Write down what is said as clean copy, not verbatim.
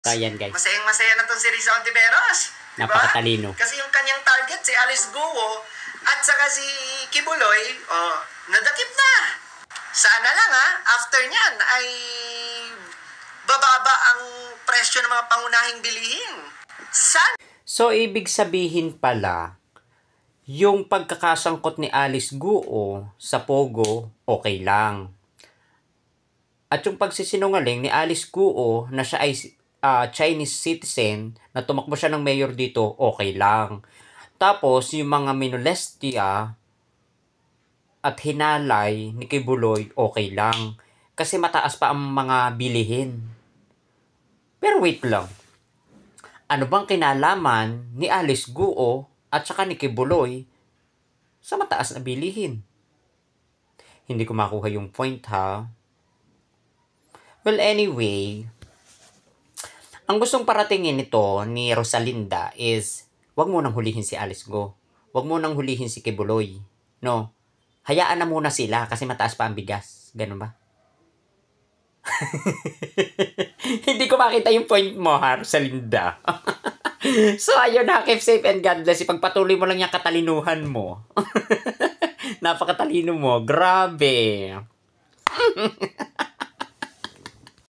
So, ayan guys. Masayang-masaya na itong si Risa Ontiveros. Diba? Napakatalino. Kasi yung kanyang target, si Alice Guo, at saka si Kibuloy, nadakip na. Sana lang after nyan ay bababa ang presyo ng mga pangunahing bilihin. So, ibig sabihin pala, yung pagkakasangkot ni Alice Guo sa Pogo, okay lang. At yung pagsisinungaling ni Alice Guo na siya ay Chinese citizen, na tumakbo siya ng mayor dito, okay lang. Tapos, yung mga minolestia at hinalay ni Kibuloy, okay lang. Kasi mataas pa ang mga bilihin. Pero wait lang. Ano bang kinalaman ni Alice Guo at saka ni Kibuloy sa mataas na bilihin? Hindi ko makuha yung point ha. Well, anyway, ang gustong paratingin nito ni Rosalinda is, wag mo nang hulihin si Alice Guo. Wag mo nang hulihin si Kibuloy. No? Hayaan na muna sila kasi mataas pa ang bigas. Ganun ba? Hindi ko makita yung point mo ha, Rosalinda. So, ayun ha, keep safe and God bless. Ipagpatuloy mo lang yung katalinuhan mo. Napakatalino mo. Grabe.